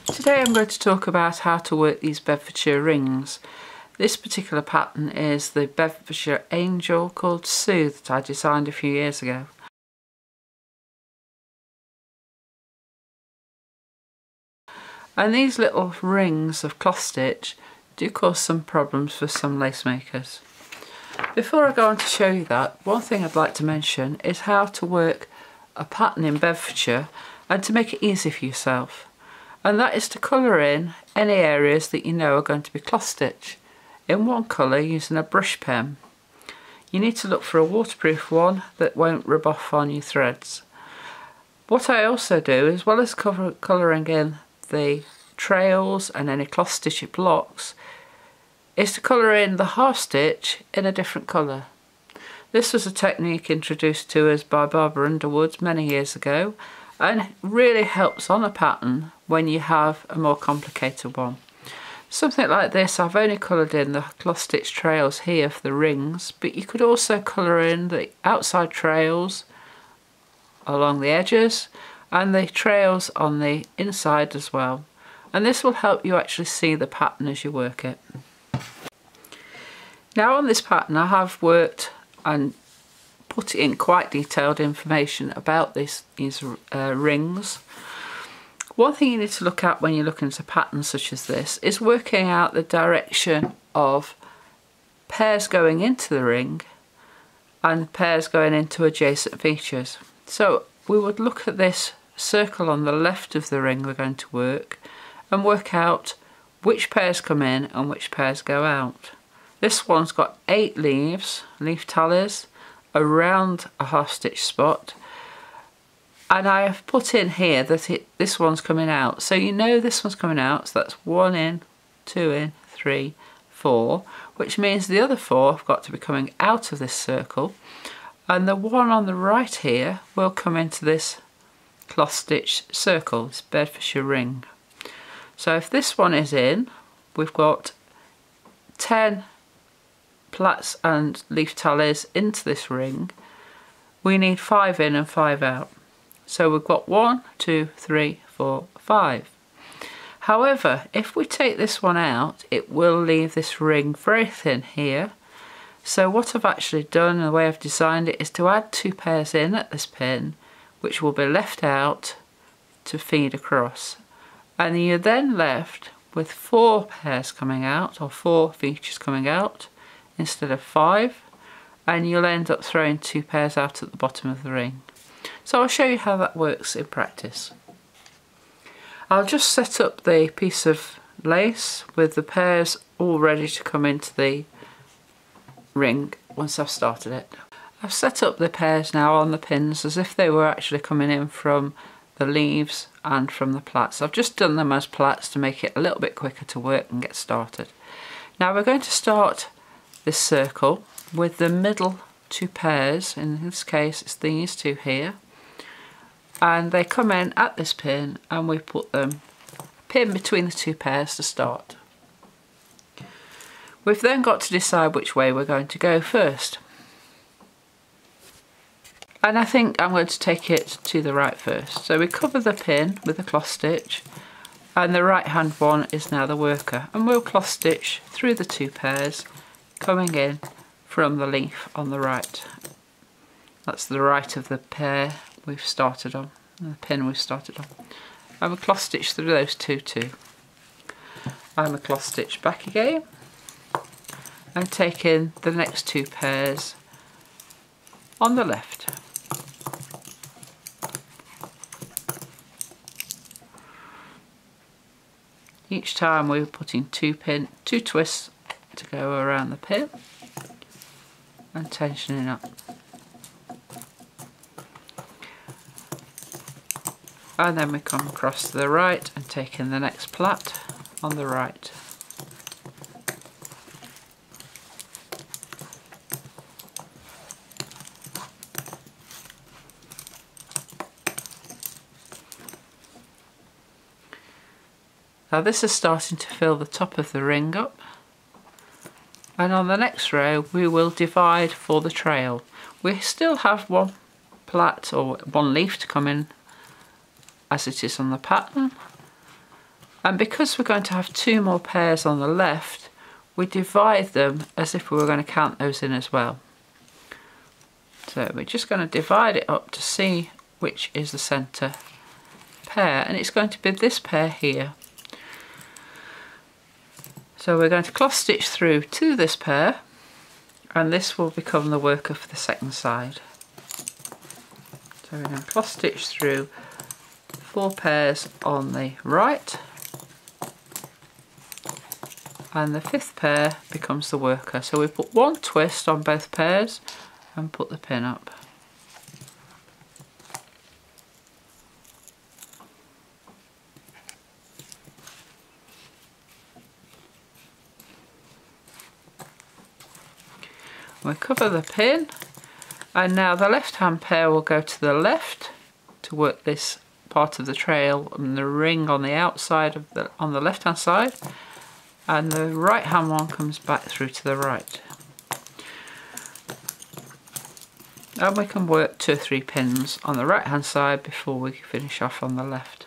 Today I'm going to talk about how to work these Bedfordshire rings. This particular pattern is the Bedfordshire Angel called Sue that I designed a few years ago. And these little rings of cloth stitch do cause some problems for some lace makers. Before I go on to show you that, one thing I'd like to mention is how to work a pattern in Bedfordshire and to make it easy for yourself. And that is to colour in any areas that you know are going to be cloth stitch in one colour using a brush pen. You need to look for a waterproof one that won't rub off on your threads. What I also do, as well as colouring in the trails and any cloth stitch it blocks, is to colour in the half stitch in a different colour. This was a technique introduced to us by Barbara Underwood many years ago, and it really helps on a pattern when you have a more complicated one. Something like this, I've only coloured in the cloth stitch trails here for the rings, but you could also colour in the outside trails along the edges and the trails on the inside as well. And this will help you actually see the pattern as you work it. Now on this pattern I have worked and put in quite detailed information about these rings. One thing you need to look at when you're looking at a pattern such as this is working out the direction of pairs going into the ring and pairs going into adjacent features. So we would look at this circle on the left of the ring we're going to work and work out which pairs come in and which pairs go out. This one's got 8 leaf tallies around a half stitch spot, and I have put in here that this one's coming out, so you know this one's coming out, so that's 1 in, 2 in, 3, 4, which means the other 4 have got to be coming out of this circle, and the one on the right here will come into this cloth stitch circle, this Bedfordshire ring. So if this one is in, we've got 10 plaits and leaf tallies into this ring. We need 5 in and 5 out. So we've got 1, 2, 3, 4, 5. However, if we take this one out, it will leave this ring very thin here. So what I've actually done, and the way I've designed it, is to add 2 pairs in at this pin, which will be left out to feed across. And you're then left with 4 pairs coming out, or 4 features coming out, instead of 5, and you'll end up throwing 2 pairs out at the bottom of the ring. So I'll show you how that works in practice. I'll just set up the piece of lace with the pairs all ready to come into the ring once I've started it. I've set up the pairs now on the pins as if they were actually coming in from the leaves and from the plaits. I've just done them as plaits to make it a little bit quicker to work and get started. Now we're going to start this circle with the middle 2 pairs. In this case it's these 2 here, and they come in at this pin and we put them pin between the 2 pairs to start. We've then got to decide which way we're going to go first, and I think I'm going to take it to the right first. So we cover the pin with a cloth stitch, and the right hand one is now the worker, and we'll cloth stitch through the 2 pairs coming in from the leaf on the right. That's the right of the pair we've started on, the pin we've started on. And we'll cloth stitch through those 2 too. And we'll cloth stitch back again and take in the next 2 pairs on the left. Each time we're putting 2 twists to go around the pin and tensioning up. And then we come across to the right and take in the next plait on the right. Now this is starting to fill the top of the ring up, and on the next row we will divide for the trail. We still have 1 plait or one leaf to come in as it is on the pattern. And because we're going to have 2 more pairs on the left, we divide them as if we were going to count those in as well. So we're just going to divide it up to see which is the centre pair, and it's going to be this pair here. So we're going to cross stitch through to this pair, and this will become the worker for the second side. So we're going to cross stitch through 4 pairs on the right, and the 5th pair becomes the worker. So we put 1 twist on both pairs and put the pin up. We cover the pin, and now the left hand pair will go to the left to work this part of the trail and the ring on the outside of on the left hand side, and the right hand one comes back through to the right. And we can work 2 or 3 pins on the right hand side before we finish off on the left.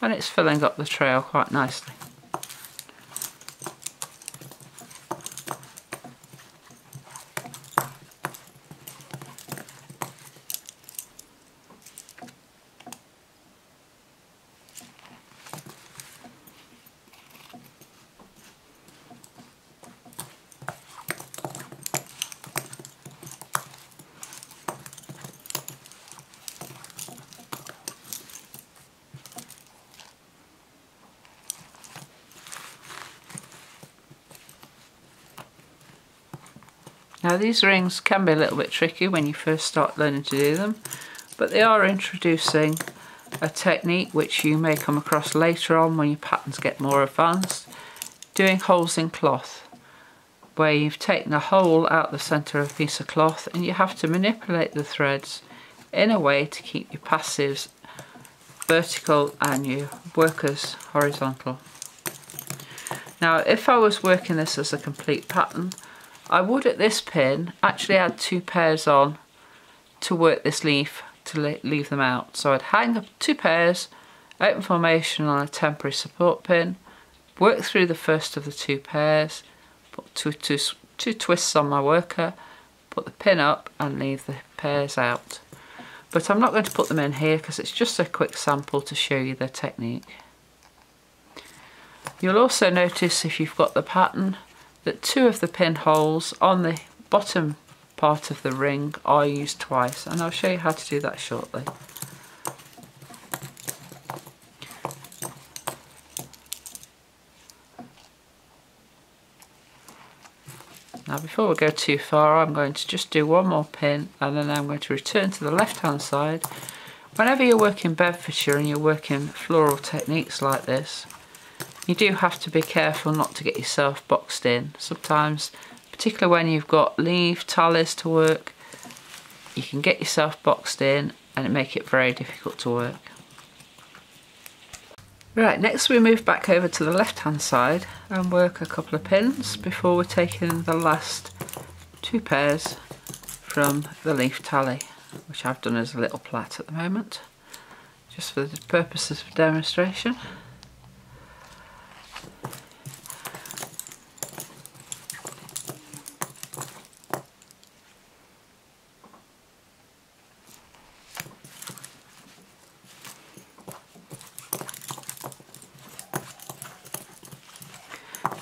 And it's filling up the trail quite nicely. Now these rings can be a little bit tricky when you first start learning to do them, but they are introducing a technique which you may come across later on when your patterns get more advanced, doing holes in cloth, where you've taken a hole out the centre of a piece of cloth and you have to manipulate the threads in a way to keep your passives vertical and your workers horizontal. Now if I was working this as a complete pattern, I would at this pin actually add 2 pairs on to work this leaf to leave them out. So I'd hang up 2 pairs, open formation on a temporary support pin, work through the first of the 2 pairs, put two twists on my worker, put the pin up and leave the pairs out. But I'm not going to put them in here because it's just a quick sample to show you the technique. You'll also notice if you've got the pattern that 2 of the pinholes on the bottom part of the ring are used twice, and I'll show you how to do that shortly. Now before we go too far, I'm going to just do 1 more pin and then I'm going to return to the left hand side. Whenever you're working Bedfordshire and you're working floral techniques like this, you do have to be careful not to get yourself boxed in. Sometimes, particularly when you've got leaf tallies to work, you can get yourself boxed in and it make it very difficult to work. Right, next we move back over to the left hand side and work a couple of pins before we're taking the last 2 pairs from the leaf tally, which I've done as a little plait at the moment, just for the purposes of demonstration.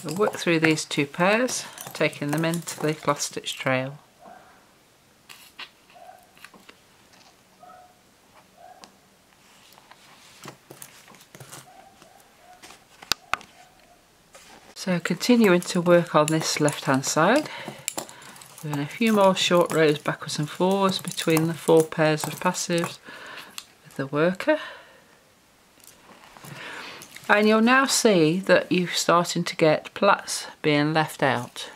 We'll work through these 2 pairs, taking them into the cloth stitch trail. So continuing to work on this left hand side, doing a few more short rows backwards and forwards between the 4 pairs of passives with the worker. And you'll now see that you're starting to get plaits being left out.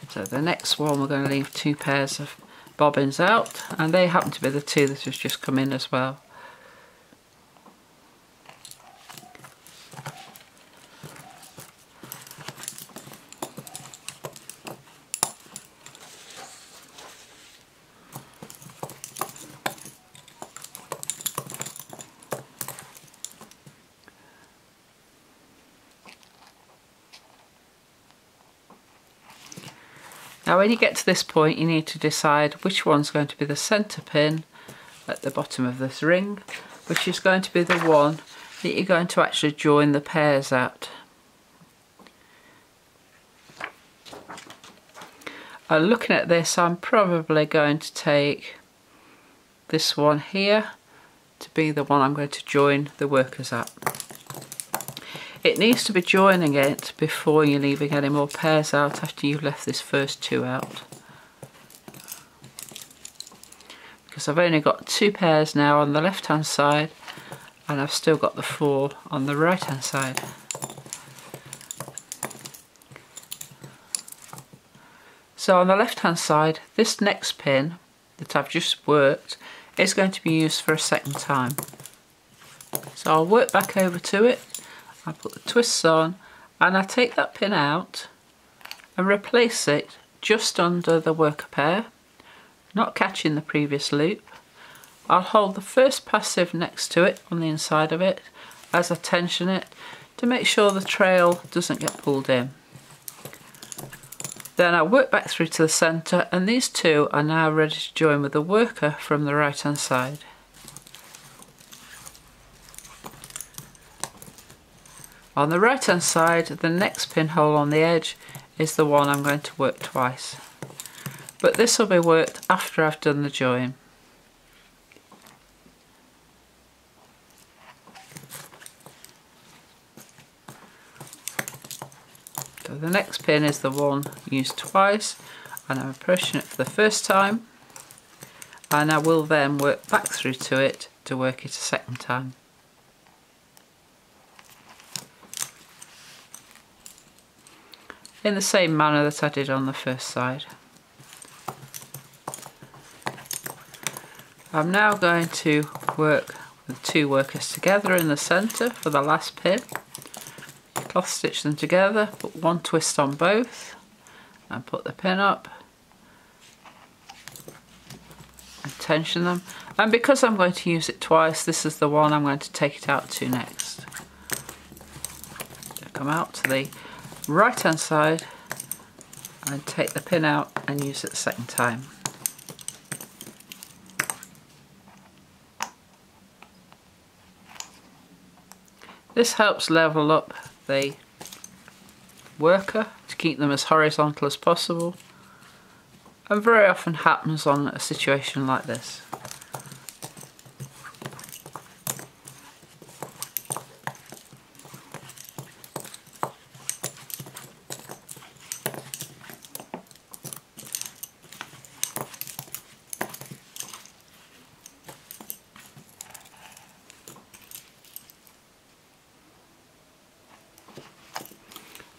So the next one we're going to leave 2 pairs of bobbins out, and they happen to be the 2 that have just come in as well. Now when you get to this point, you need to decide which one's going to be the centre pin at the bottom of this ring, which is going to be the one that you're going to actually join the pairs at. Looking at this, I'm probably going to take this one here to be the one I'm going to join the workers at. It needs to be joining it before you're leaving any more pairs out after you've left this first two out. Because I've only got 2 pairs now on the left hand side, and I've still got the 4 on the right hand side. So on the left hand side, this next pin that I've just worked is going to be used for a second time. So I'll work back over to it, I put the twists on, and I take that pin out and replace it just under the worker pair, not catching the previous loop. I'll hold the first passive next to it on the inside of it as I tension it to make sure the trail doesn't get pulled in. Then I work back through to the centre, and these two are now ready to join with the worker from the right hand side. On the right hand side, the next pinhole on the edge is the one I'm going to work twice. But this will be worked after I've done the join. So the next pin is the one used twice, and I'm approaching it for the first time, and I will then work back through to it to work it a second time. In the same manner that I did on the first side. I'm now going to work with 2 workers together in the centre for the last pin. Cloth stitch them together, put 1 twist on both, and put the pin up and tension them. And because I'm going to use it twice, this is the one I'm going to take it out to next. So come out to the right hand side and take the pin out and use it the second time. This helps level up the worker to keep them as horizontal as possible, and very often happens on a situation like this.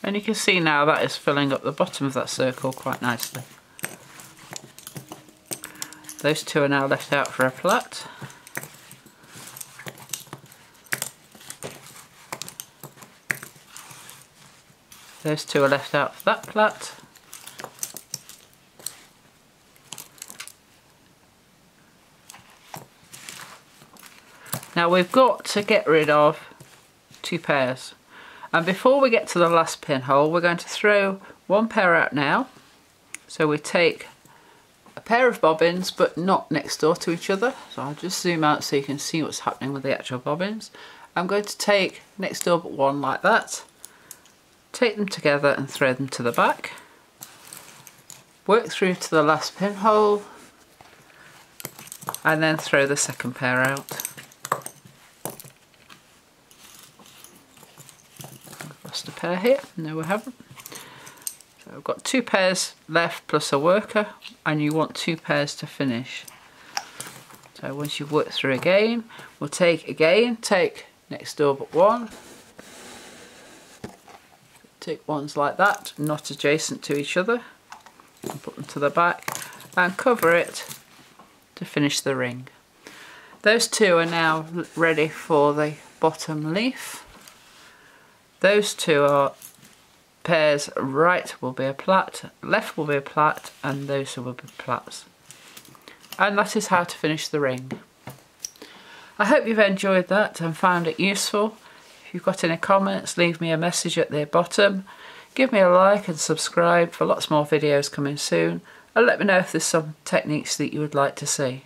And you can see now that is filling up the bottom of that circle quite nicely. Those 2 are now left out for a plait. Those 2 are left out for that plait. Now we've got to get rid of 2 pairs. And before we get to the last pinhole, we're going to throw 1 pair out now. So we take a pair of bobbins, but not next door to each other. So I'll just zoom out so you can see what's happening with the actual bobbins. I'm going to take next door but 1 like that, take them together and throw them to the back. Work through to the last pinhole, and then throw the second pair out. A pair here, no we haven't. So I've got 2 pairs left plus a worker, and you want 2 pairs to finish. So once you've worked through again, we'll take next door but 1, take ones like that, not adjacent to each other, and put them to the back and cover it to finish the ring. Those 2 are now ready for the bottom leaf. Those 2 are pairs, right will be a plait, left will be a plait, and those will be plaits. And that is how to finish the ring. I hope you've enjoyed that and found it useful. If you've got any comments, leave me a message at the bottom. Give me a like and subscribe for lots more videos coming soon, and let me know if there's some techniques that you would like to see.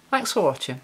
Thanks for watching.